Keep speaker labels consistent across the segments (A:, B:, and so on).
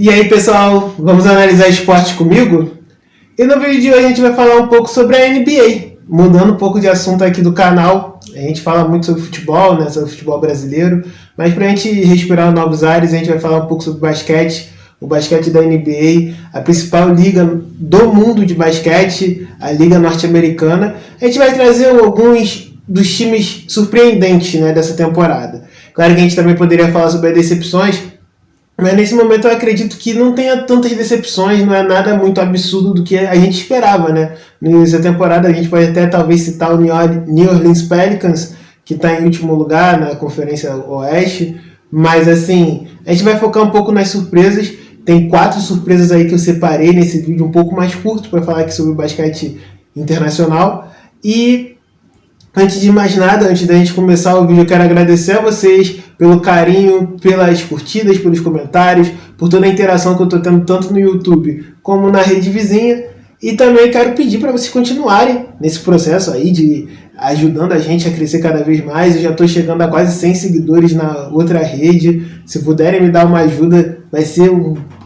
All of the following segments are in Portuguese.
A: E aí, pessoal, vamos analisar esporte comigo? E no vídeo de hoje a gente vai falar um pouco sobre a NBA, mudando um pouco de assunto aqui do canal. A gente fala muito sobre futebol, né, sobre futebol brasileiro, mas para a gente respirar novos ares, a gente vai falar um pouco sobre basquete, o basquete da NBA, a principal liga do mundo de basquete, a liga norte-americana. A gente vai trazer alguns dos times surpreendentes, né, dessa temporada. Claro que a gente também poderia falar sobre as decepções, mas nesse momento eu acredito que não tenha tantas decepções, não é nada muito absurdo do que a gente esperava, né? Nessa temporada a gente pode até talvez citar o New Orleans Pelicans, que está em último lugar na Conferência Oeste, mas assim, a gente vai focar um pouco nas surpresas. Tem 4 surpresas aí que eu separei nesse vídeo um pouco mais curto para falar aqui sobre o basquete internacional. E antes de mais nada, antes da gente começar o vídeo, eu quero agradecer a vocês pelo carinho, pelas curtidas, pelos comentários, por toda a interação que eu estou tendo tanto no YouTube como na rede vizinha. E também quero pedir para vocês continuarem nesse processo aí de ajudando a gente a crescer cada vez mais. Eu já estou chegando a quase 100 seguidores na outra rede. Se puderem me dar uma ajuda, vai ser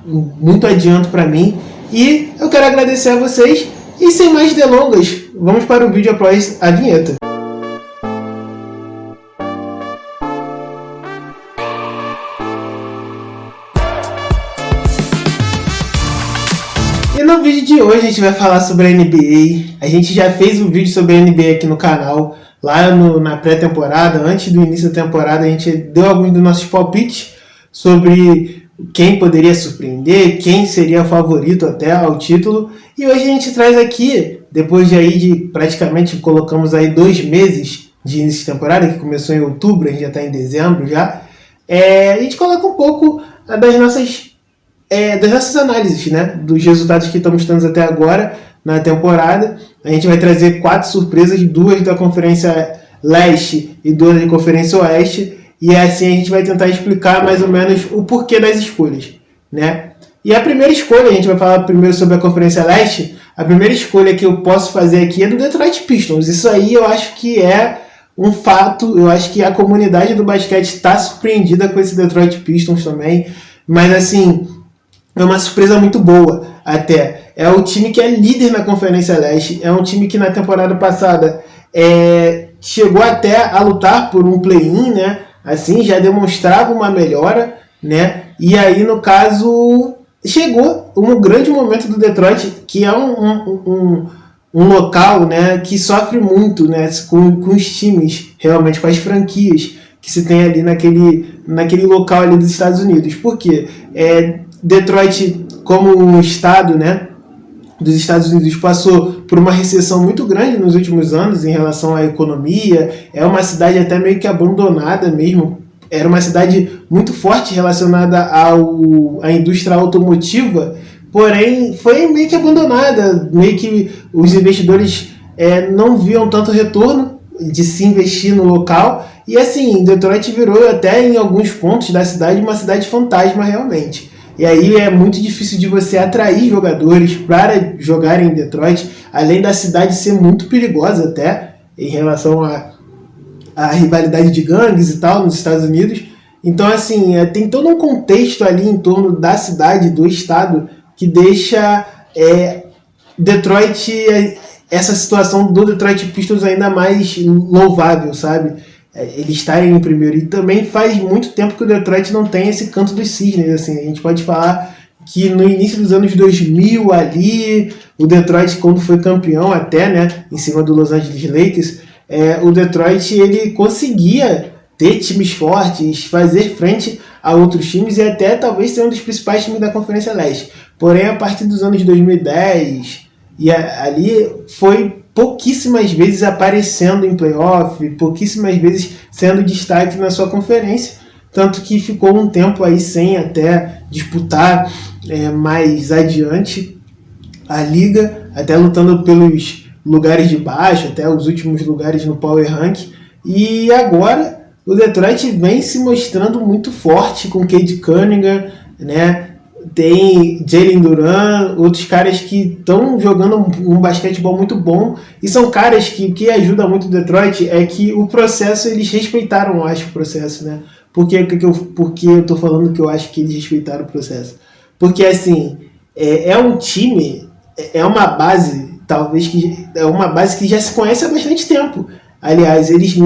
A: muito adianto para mim. E eu quero agradecer a vocês. E sem mais delongas, vamos para o vídeo após a vinheta. E no vídeo de hoje a gente vai falar sobre a NBA. A gente já fez um vídeo sobre a NBA aqui no canal, lá na pré-temporada, antes do início da temporada. A gente deu alguns dos nossos palpites sobre quem poderia surpreender, quem seria o favorito até ao título. E hoje a gente traz aqui, depois de praticamente colocamos aí 2 meses de início de temporada, que começou em outubro, a gente já está em dezembro já, a gente coloca um pouco das nossas análises, né, dos resultados que estamos tendo até agora na temporada. A gente vai trazer 4 surpresas, 2 da Conferência Leste e 2 da Conferência Oeste, e assim a gente vai tentar explicar mais ou menos o porquê das escolhas, né? E a primeira escolha, a gente vai falar primeiro sobre a Conferência Leste. A primeira escolha que eu posso fazer aqui é do Detroit Pistons. Isso aí eu acho que é um fato. Eu acho que a comunidade do basquete está surpreendida com esse Detroit Pistons também, mas assim, é uma surpresa muito boa até. É o time que é líder na Conferência Leste, é um time que na temporada passada chegou até a lutar por um play-in, né? Assim, já demonstrava uma melhora, né? E aí, no caso, chegou um grande momento do Detroit, que é um local, né, que sofre muito, né, com os times, realmente, com as franquias que se tem ali naquele local ali dos Estados Unidos. Por quê? Detroit, como um estado, né, dos Estados Unidos, passou por uma recessão muito grande nos últimos anos em relação à economia. É uma cidade até meio que abandonada mesmo. Era uma cidade muito forte relacionada à indústria automotiva, porém foi meio que abandonada, meio que os investidores não viam tanto retorno de se investir no local. E assim, Detroit virou até em alguns pontos da cidade uma cidade fantasma realmente. E aí é muito difícil de você atrair jogadores para jogarem em Detroit, além da cidade ser muito perigosa até, em relação à rivalidade de gangues e tal nos Estados Unidos. Então assim, tem todo um contexto ali em torno da cidade, do estado, que deixa Detroit, essa situação do Detroit Pistons ainda mais louvável, sabe? Eles estarem em primeiro. E também faz muito tempo que o Detroit não tem esse canto dos cisnes. Assim, a gente pode falar que no início dos anos 2000 ali, o Detroit, quando foi campeão até, né, em cima do Los Angeles Lakers, o Detroit ele conseguia ter times fortes, fazer frente a outros times e até talvez ser um dos principais times da Conferência Leste. Porém, a partir dos anos 2010 e ali foi pouquíssimas vezes aparecendo em playoff, pouquíssimas vezes sendo destaque na sua conferência, tanto que ficou um tempo aí sem até disputar mais adiante a liga, até lutando pelos lugares de baixo, até os últimos lugares no Power Rank. E agora o Detroit vem se mostrando muito forte com Cade Cunningham, né? Tem Jalen Duren, outros caras que estão jogando um basquetebol muito bom, e são caras que ajuda muito o Detroit é que o processo, eles respeitaram, eu acho, o processo, né? Por que eu tô falando que eu acho que eles respeitaram o processo? porque assim, é um time, é uma base, talvez que é uma base que já se conhece há bastante tempo. Aliás, eles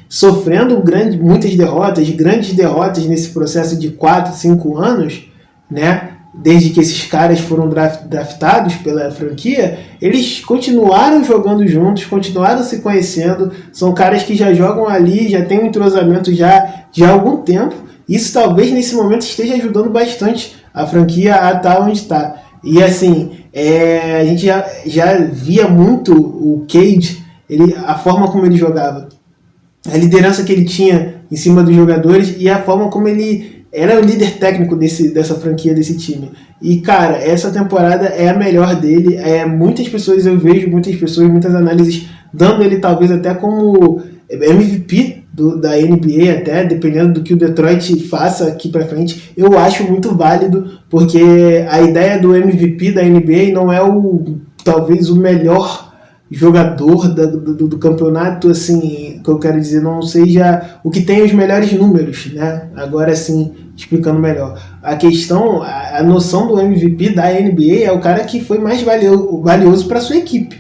A: sofrendo grandes derrotas nesse processo de 4, 5 anos, né? Desde que esses caras foram draftados pela franquia, eles continuaram jogando juntos, continuaram se conhecendo. São caras que já jogam ali, já tem um entrosamento já de há algum tempo. Isso talvez nesse momento esteja ajudando bastante a franquia a estar onde está. E assim, a gente já via muito o Cade, a forma como ele jogava, a liderança que ele tinha em cima dos jogadores e a forma como ele era o líder técnico dessa franquia, desse time. E, cara, essa temporada é a melhor dele. Eu vejo muitas pessoas, muitas análises, dando ele talvez até como MVP da NBA, até, dependendo do que o Detroit faça aqui pra frente. Eu acho muito válido, porque a ideia do MVP da NBA não é talvez o melhor jogador do campeonato, assim, que eu quero dizer, não seja o que tem os melhores números, né? Agora sim, explicando melhor. A noção do MVP da NBA é o cara que foi mais valioso para sua equipe.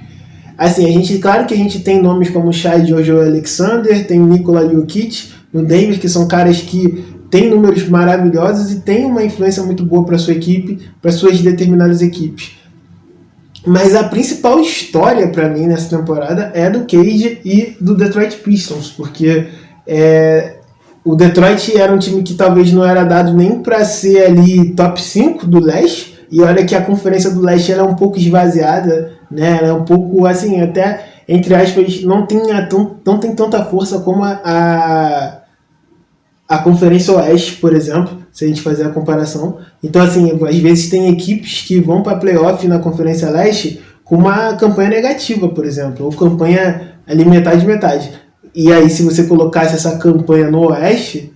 A: Assim, claro que a gente tem nomes como Shai Gilgeous-Alexander, tem Nikola Jokic no Denver, que são caras que têm números maravilhosos e têm uma influência muito boa para sua equipe, para suas determinadas equipes. Mas a principal história para mim nessa temporada é do Cade e do Detroit Pistons, porque o Detroit era um time que talvez não era dado nem para ser ali top 5 do leste, e olha que a conferência do leste ela é um pouco esvaziada, né? Ela é um pouco, assim, até, entre aspas, não tem tanta força como a Conferência Oeste, por exemplo, se a gente fazer a comparação. Então, assim, às vezes tem equipes que vão para playoff na Conferência Leste com uma campanha negativa, por exemplo, ou campanha ali metade. E aí, se você colocasse essa campanha no Oeste,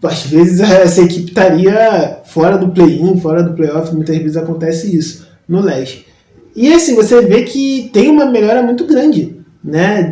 A: às vezes essa equipe estaria fora do play-in, fora do playoff, muitas vezes acontece isso no Leste. E assim, você vê que tem uma melhora muito grande, né,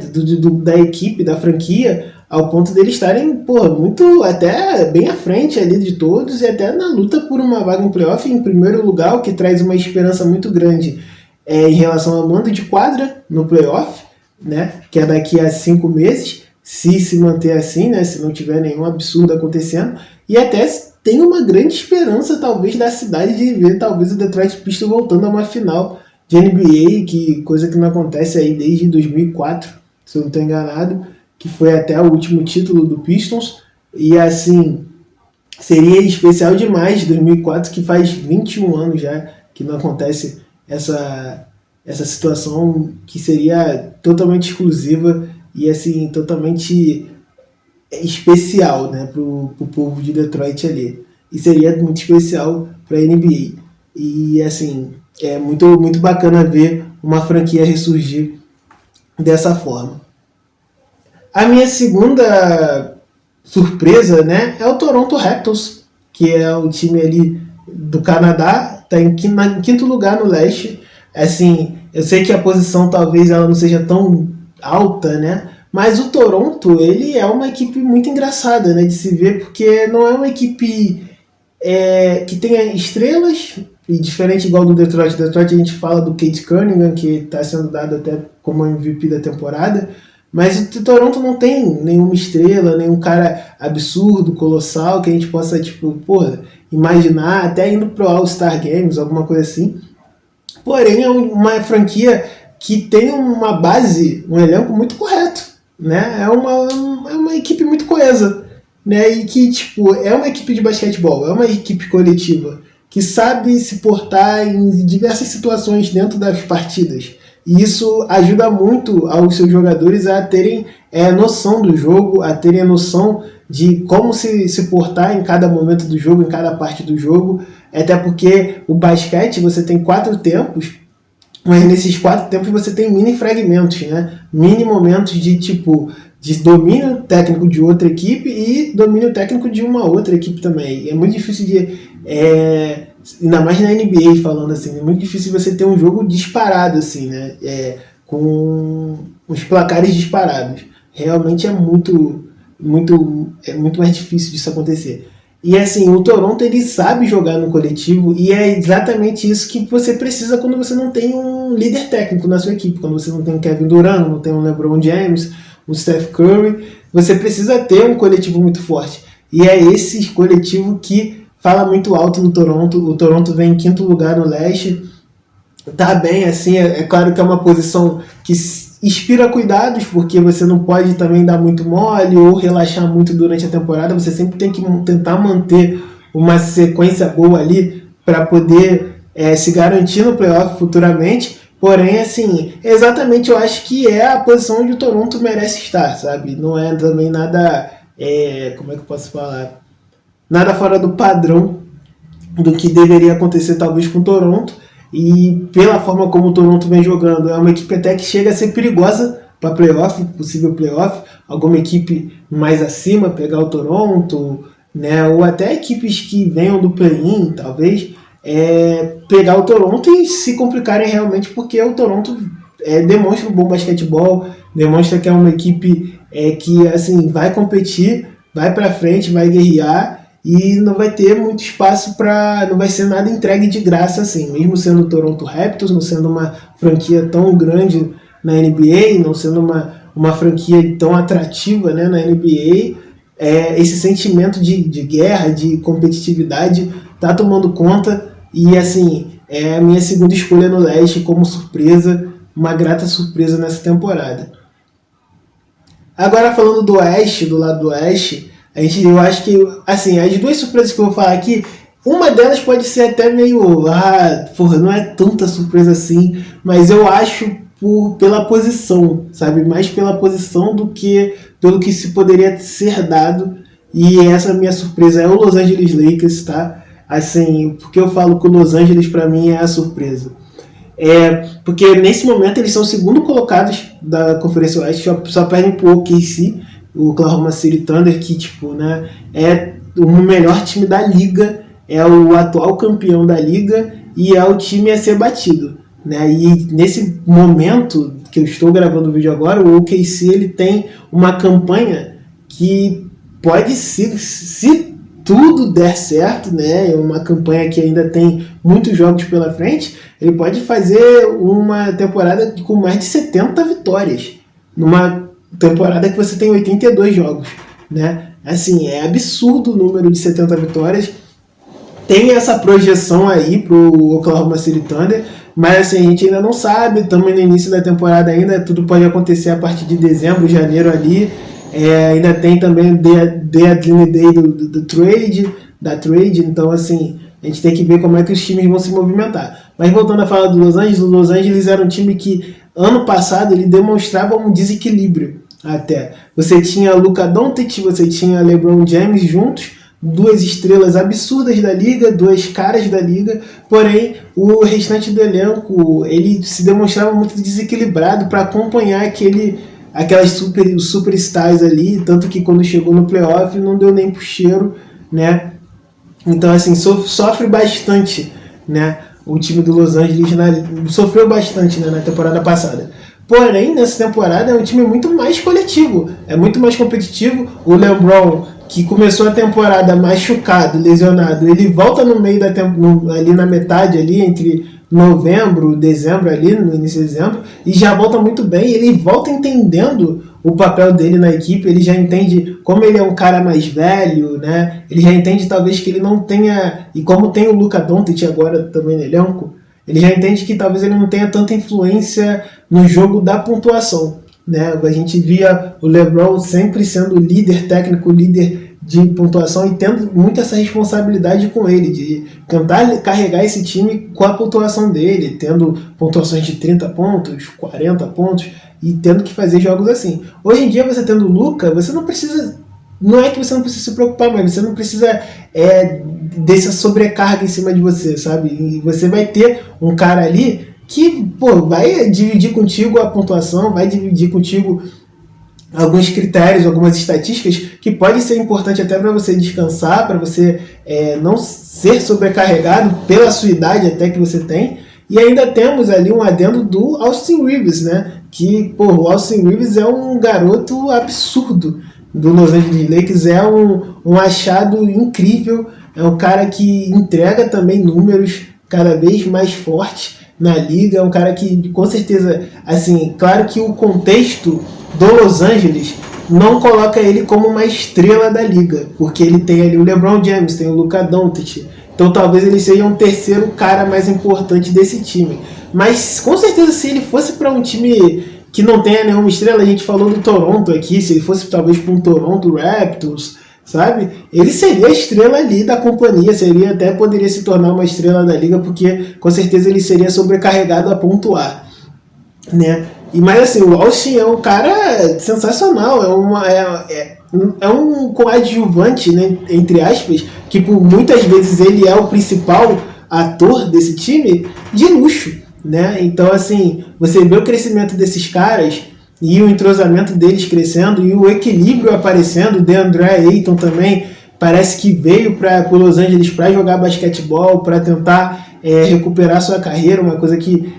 A: da equipe, da franquia, ao ponto deles estarem, muito, até bem à frente ali de todos e até na luta por uma vaga em playoff em primeiro lugar, o que traz uma esperança muito grande em relação ao mando de quadra no playoff, né, que é daqui a 5 meses, se manter assim, né, se não tiver nenhum absurdo acontecendo, e até tem uma grande esperança, talvez, da cidade de ver, talvez, o Detroit Pistons voltando a uma final de NBA, coisa que não acontece aí desde 2004, se eu não estou enganado, que foi até o último título do Pistons, e assim, seria especial demais, 2004, que faz 21 anos já que não acontece essa situação, que seria totalmente exclusiva e assim, totalmente especial, né, pro povo de Detroit ali. E seria muito especial para a NBA. E assim, é muito, muito bacana ver uma franquia ressurgir dessa forma. A minha segunda surpresa, né, é o Toronto Raptors, que é o time ali do Canadá, está em quinto lugar no leste. Assim, eu sei que a posição talvez ela não seja tão alta, né, mas o Toronto, ele é uma equipe muito engraçada, né, de se ver, porque não é uma equipe que tenha estrelas, e diferente igual do Detroit. Detroit a gente fala do Cade Cunningham, que está sendo dado até como MVP da temporada, mas o Toronto não tem nenhuma estrela, nenhum cara absurdo, colossal, que a gente possa, imaginar, até indo pro All-Star Games, alguma coisa assim. Porém, é uma franquia que tem uma base, um elenco muito correto, né? É uma equipe muito coesa, né? E que, é uma equipe de basquetebol, é uma equipe coletiva, que sabe se portar em diversas situações dentro das partidas. E isso ajuda muito aos seus jogadores a terem noção do jogo, a terem a noção de como se portar em cada momento do jogo, em cada parte do jogo. Até porque o basquete, você tem 4 tempos, mas nesses 4 tempos você tem mini fragmentos, né? Mini momentos de domínio técnico de outra equipe e domínio técnico de uma outra equipe também. É muito difícil ainda mais na NBA falando assim, é muito difícil você ter um jogo disparado assim, né? Com os placares disparados. Realmente é muito mais difícil disso acontecer. E assim, o Toronto ele sabe jogar no coletivo e é exatamente isso que você precisa quando você não tem um líder técnico na sua equipe, quando você não tem um Kevin Durant, não tem um LeBron James, um Steph Curry, você precisa ter um coletivo muito forte. E é esse coletivo que fala muito alto no Toronto. O Toronto vem em quinto lugar no leste, tá bem, assim, é claro que é uma posição que inspira cuidados, porque você não pode também dar muito mole ou relaxar muito durante a temporada, você sempre tem que tentar manter uma sequência boa ali para poder se garantir no playoff futuramente. Porém, assim, exatamente eu acho que é a posição onde o Toronto merece estar, sabe? Não é também nada, como é que eu posso falar? Nada fora do padrão do que deveria acontecer talvez com o Toronto. E pela forma como o Toronto vem jogando, é uma equipe até que chega a ser perigosa para playoff, possível playoff, alguma equipe mais acima pegar o Toronto, né, ou até equipes que venham do play-in, talvez, pegar o Toronto e se complicarem realmente, porque o Toronto demonstra um bom basquetebol, demonstra que é uma equipe que assim, vai competir, vai para frente, vai guerrear, e não vai ter muito espaço para, não vai ser nada entregue de graça assim, mesmo sendo o Toronto Raptors, não sendo uma franquia tão grande na NBA, não sendo uma franquia tão atrativa, né, na NBA, esse sentimento de guerra, de competitividade tá tomando conta e assim, é a minha segunda escolha no leste como surpresa, uma grata surpresa nessa temporada. Agora falando do oeste, do lado do oeste, eu acho que, assim, as duas surpresas que eu vou falar aqui, uma delas pode ser até meio, porra, não é tanta surpresa assim, mas eu acho pela posição, sabe? Mais pela posição do que pelo que se poderia ser dado. E essa minha surpresa é o Los Angeles Lakers, tá? Assim, porque eu falo que o Los Angeles pra mim é a surpresa. Porque nesse momento eles são segundo colocados da Conferência Oeste, só perdem pro OKC, o Oklahoma City Thunder, que tipo, né, é o melhor time da liga, é o atual campeão da liga e é o time a ser batido, né? E nesse momento que eu estou gravando o vídeo agora, o OKC ele tem uma campanha que pode ser, se tudo der certo, né, é uma campanha que ainda tem muitos jogos pela frente, ele pode fazer uma temporada com mais de 70 vitórias, numa temporada que você tem 82 jogos, né? Assim, é absurdo o número de 70 vitórias. Tem essa projeção aí pro Oklahoma City Thunder, mas assim, a gente ainda não sabe, estamos no início da temporada ainda, tudo pode acontecer a partir de dezembro, janeiro ali. Ainda tem também o deadline day da trade, então assim, a gente tem que ver como é que os times vão se movimentar. Mas voltando a falar do Los Angeles, o Los Angeles era um time que ano passado ele demonstrava um desequilíbrio até. Você tinha Luka Doncic, você tinha LeBron James juntos, duas estrelas absurdas da liga, dois caras da liga, porém o restante do elenco ele se demonstrava muito desequilibrado para acompanhar aquelas superstars ali, tanto que quando chegou no playoff não deu nem pro cheiro, né? Então assim, sofre bastante, né? O time do Los Angeles sofreu bastante, né, na temporada passada. Porém, nessa temporada é um time muito mais coletivo, é muito mais competitivo. O LeBron, que começou a temporada machucado, lesionado, ele volta no meio ali na metade, ali entre novembro, dezembro, ali no início de dezembro, e já volta muito bem. Ele volta entendendo o papel dele na equipe, ele já entende como ele é um cara mais velho, né? Ele já entende talvez que ele não tenha, e como tem o Luka Doncic agora também no elenco, ele já entende que talvez ele não tenha tanta influência no jogo da pontuação, né? A gente via o LeBron sempre sendo líder técnico, líder de pontuação e tendo muito essa responsabilidade com ele, de tentar carregar esse time com a pontuação dele, tendo pontuações de 30 pontos, 40 pontos e tendo que fazer jogos assim. Hoje em dia, você tendo o Luka, você não precisa, não é que você não precisa se preocupar, mas você não precisa dessa sobrecarga em cima de você, sabe? E você vai ter um cara ali que, vai dividir contigo a pontuação, vai dividir contigo alguns critérios, algumas estatísticas que pode ser importante até para você descansar, para você não ser sobrecarregado pela sua idade até que você tem. E ainda temos ali um adendo do Austin Reeves, né? Que, o Austin Reeves é um garoto absurdo, do Los Angeles Lakers é um achado incrível, é um cara que entrega também números cada vez mais fortes na liga, é um cara que com certeza, assim, claro que o contexto do Los Angeles não coloca ele como uma estrela da liga, porque ele tem ali o LeBron James, tem o Luka Doncic, então talvez ele seja um terceiro cara mais importante desse time. Mas com certeza se ele fosse para um time que não tenha nenhuma estrela, a gente falou do Toronto aqui, se ele fosse talvez para um Toronto Raptors, sabe? Ele seria a estrela ali da companhia, seria até poderia se tornar uma estrela da liga, porque com certeza ele seria sobrecarregado a pontuar, né? Mas assim, o Austin é um cara sensacional, é um coadjuvante, né, entre aspas, que por muitas vezes ele é o principal ator desse time de luxo, né? Então assim, você vê o crescimento desses caras e o entrosamento deles crescendo e o equilíbrio aparecendo. O DeAndre Ayton também parece que veio para o Los Angeles para jogar basquetebol, para tentar recuperar sua carreira, uma coisa que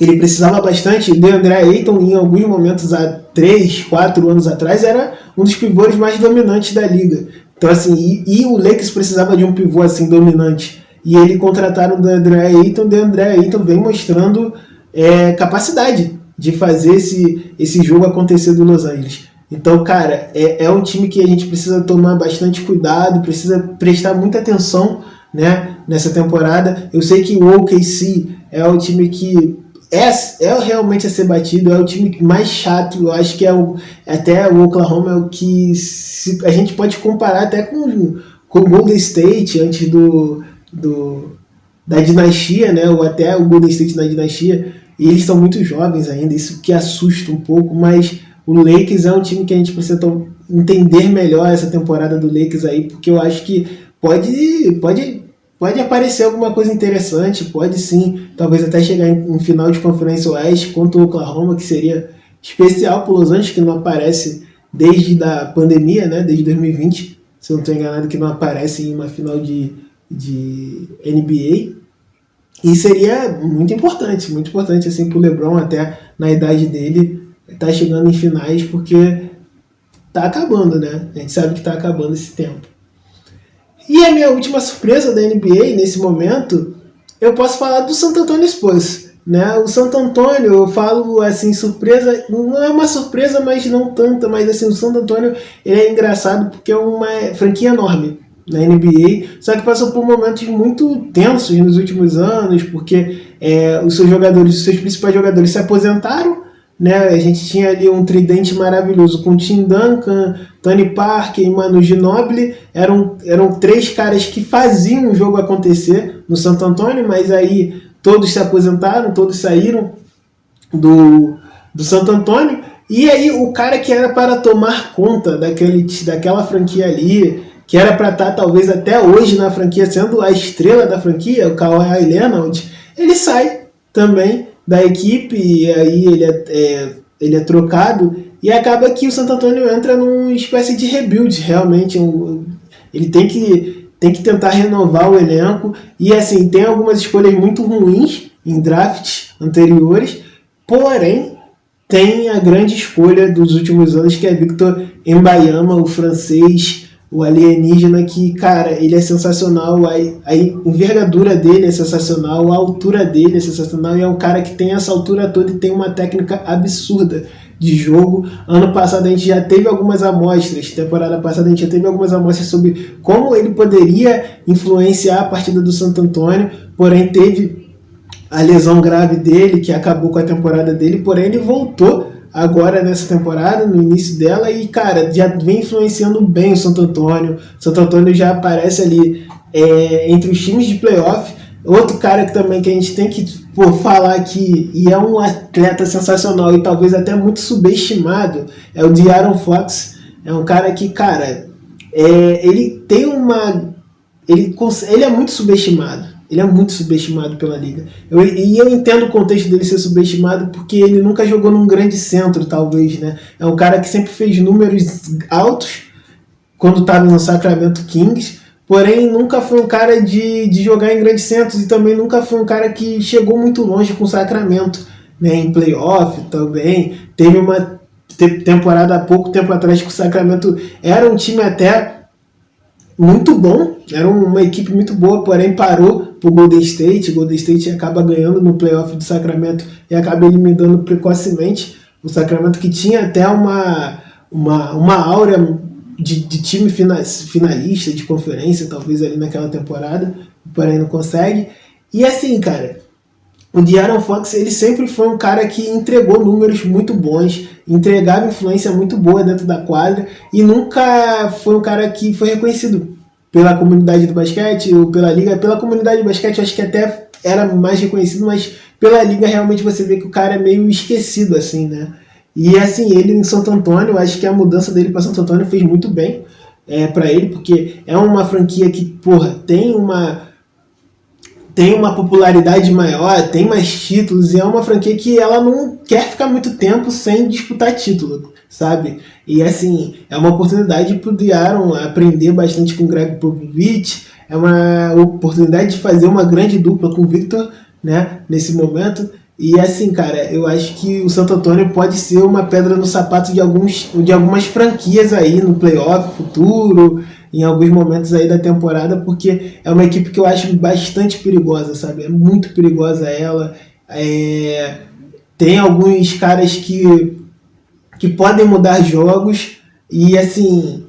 A: ele precisava bastante. O DeAndre Ayton, em alguns momentos, há 3, 4 anos atrás, era um dos pivôs mais dominantes da liga. Então, assim, e o Lakers precisava de um pivô assim dominante. E ele contrataram o DeAndre Ayton. O DeAndre Ayton vem mostrando capacidade de fazer esse jogo acontecer do Los Angeles. Então, cara, é um time que a gente precisa tomar bastante cuidado, precisa prestar muita atenção, né, nessa temporada. Eu sei que o OKC é o time que é realmente a ser batido, é o time mais chato. Eu acho que até o Oklahoma é o que a gente pode comparar até com o Golden State antes da dinastia, né, ou até o Golden State na dinastia. E eles são muito jovens ainda, isso que assusta um pouco, mas o Lakers é um time que a gente precisa entender melhor essa temporada do Lakers aí, porque eu acho que pode aparecer alguma coisa interessante, pode sim, talvez até chegar em final de Conferência Oeste contra o Oklahoma, que seria especial para o Los Angeles, que não aparece desde a pandemia, né, desde 2020, se eu não estou enganado, que não aparece em uma final de NBA. E seria muito importante assim, para o LeBron, até na idade dele, tá chegando em finais, porque tá acabando, né? A gente sabe que tá acabando esse tempo. E a minha última surpresa da NBA, nesse momento, eu posso falar do San Antonio Spurs, né? O San Antonio, eu falo assim, surpresa, não é uma surpresa, mas não tanta, mas assim, o San Antonio, ele é engraçado porque é uma franquia enorme na NBA, só que passou por momentos muito tensos nos últimos anos, porque os seus principais jogadores se aposentaram, né? A gente tinha ali um tridente maravilhoso com Tim Duncan, Tony Parker e Manu Ginobili, eram 3 caras que faziam o jogo acontecer no San Antonio, mas aí todos se aposentaram, todos saíram do San Antonio, e aí o cara que era para tomar conta daquela franquia ali, que era para estar talvez até hoje na franquia, sendo a estrela da franquia, o Kawhi Leonard, ele sai também da equipe, e aí ele é trocado, e acaba que o San Antonio entra numa espécie de rebuild, realmente. Ele tem que tentar renovar o elenco, e assim, tem algumas escolhas muito ruins em drafts anteriores, porém, tem a grande escolha dos últimos anos, que é Victor Wembanyama, o francês, o alienígena, que, cara, ele é sensacional, a envergadura dele é sensacional, a altura dele é sensacional, e é um cara que tem essa altura toda e tem uma técnica absurda de jogo. Ano passado a gente já teve algumas amostras, temporada passada a gente já teve algumas amostras sobre como ele poderia influenciar a partida do Santo Antônio, porém teve a lesão grave dele, que acabou com a temporada dele, porém ele voltou agora nessa temporada, no início dela, e cara, já vem influenciando bem o Santo Antônio. O Santo Antônio já aparece ali entre os times de playoff. Outro cara que também que a gente tem que falar aqui, e é um atleta sensacional e talvez até muito subestimado, é o De'Aaron Fox. É um cara que, cara, ele tem ele é muito subestimado. Ele é muito subestimado pela liga. Eu entendo o contexto dele ser subestimado porque ele nunca jogou num grande centro, talvez, né? É um cara que sempre fez números altos quando estava no Sacramento Kings, porém nunca foi um cara de jogar em grandes centros, e também nunca foi um cara que chegou muito longe com o Sacramento, né? Em playoff também. temporada há pouco tempo atrás que o Sacramento era um time até muito bom, era uma equipe muito boa, porém parou pro Golden State. O Golden State acaba ganhando no playoff do Sacramento e acaba eliminando precocemente o Sacramento, que tinha até uma aura de time finalista, de conferência, talvez ali naquela temporada, porém não consegue. E assim, cara, o De'Aaron Fox, ele sempre foi um cara que entregou números muito bons, entregava influência muito boa dentro da quadra e nunca foi um cara que foi reconhecido pela comunidade do basquete ou pela liga. Pela comunidade do basquete eu acho que até era mais reconhecido, mas pela liga realmente você vê que o cara é meio esquecido, assim, né? E assim, ele em Santo Antônio, eu acho que a mudança dele para Santo Antônio fez muito bem para ele, porque é uma franquia que, porra, tem uma popularidade maior, tem mais títulos, e é uma franquia que ela não quer ficar muito tempo sem disputar título, sabe? E assim, é uma oportunidade pro De'Aaron aprender bastante com o Greg Popovich, é uma oportunidade de fazer uma grande dupla com o Victor, né, nesse momento. E assim, cara, eu acho que o Santo Antônio pode ser uma pedra no sapato de algumas franquias aí no playoff futuro, em alguns momentos aí da temporada, porque é uma equipe que eu acho bastante perigosa, sabe? É muito perigosa ela. Tem alguns caras que podem mudar jogos e, assim,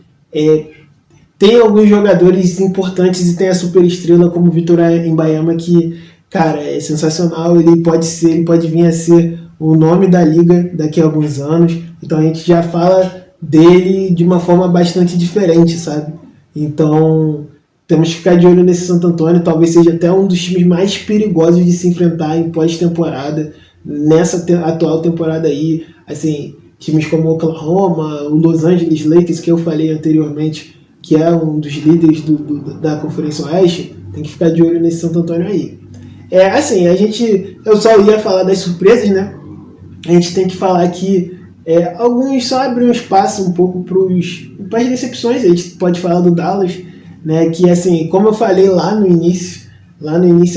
A: tem alguns jogadores importantes e tem a super estrela como o Vitor Wembanyama, que, cara, é sensacional. Ele pode vir a ser o nome da liga daqui a alguns anos. Então a gente já fala dele de uma forma bastante diferente, sabe? Então temos que ficar de olho nesse Santo Antônio. Talvez seja até um dos times mais perigosos de se enfrentar em pós-temporada, nessa atual temporada aí. Assim, times como o Oklahoma, o Los Angeles Lakers, que eu falei anteriormente, que é um dos líderes da Conferência Oeste, tem que ficar de olho nesse Santo Antônio aí. Assim, eu só ia falar das surpresas, né? A gente tem que falar que alguns só abrem um espaço um pouco para as decepções. A gente pode falar do Dallas, né? Que, assim, como eu falei lá no início,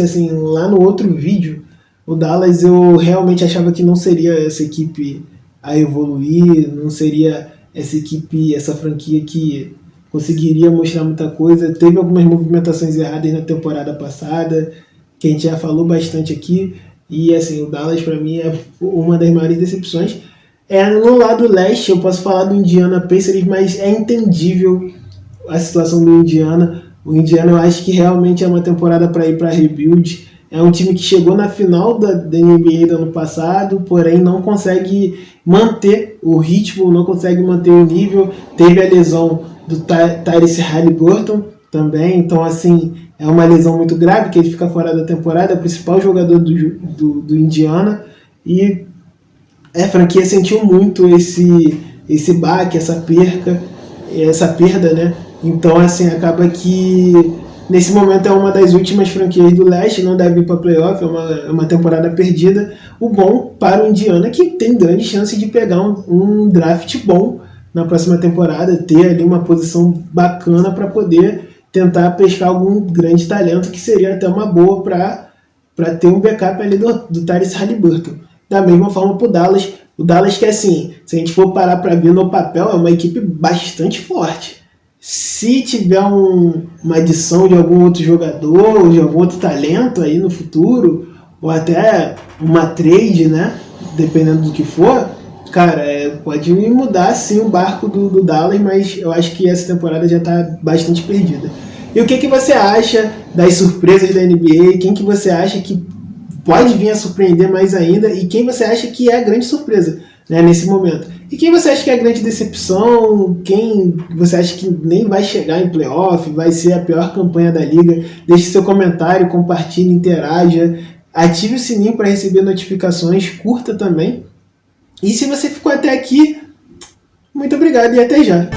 A: assim, lá no outro vídeo, o Dallas eu realmente achava que não seria essa equipe a evoluir, não seria essa equipe, essa franquia que conseguiria mostrar muita coisa. Teve algumas movimentações erradas na temporada passada, que a gente já falou bastante aqui, e assim, o Dallas para mim é uma das maiores decepções. No lado leste eu posso falar do Indiana Pacers, mas é entendível a situação do Indiana. O Indiana eu acho que realmente é uma temporada para ir para rebuild. É um time que chegou na final da NBA do ano passado, porém não consegue manter o ritmo, não consegue manter o nível. Teve a lesão do Tyrese Haliburton também, então assim, é uma lesão muito grave, que ele fica fora da temporada, é o principal jogador do Indiana, e a franquia sentiu muito esse baque, essa perda, né? Então, assim, acaba que nesse momento é uma das últimas franquias do leste, não deve ir para playoff, é uma temporada perdida. O bom para o Indiana, que tem grande chance de pegar um draft bom na próxima temporada, ter ali uma posição bacana para poder tentar pescar algum grande talento, que seria até uma boa para ter um backup ali do Tyrese Haliburton. Da mesma forma para o Dallas que, assim, se a gente for parar para ver no papel, é uma equipe bastante forte. Se tiver uma adição de algum outro jogador, de algum outro talento aí no futuro, ou até uma trade, né, dependendo do que for, cara, pode mudar sim o barco do Dallas, mas eu acho que essa temporada já está bastante perdida. E o que você acha das surpresas da NBA? Quem que você acha que pode vir a surpreender mais ainda? E quem você acha que é a grande surpresa, né, nesse momento? E quem você acha que é a grande decepção? Quem você acha que nem vai chegar em playoff, vai ser a pior campanha da liga? Deixe seu comentário, compartilhe, interaja, ative o sininho para receber notificações, curta também. E se você ficou até aqui, muito obrigado e até já!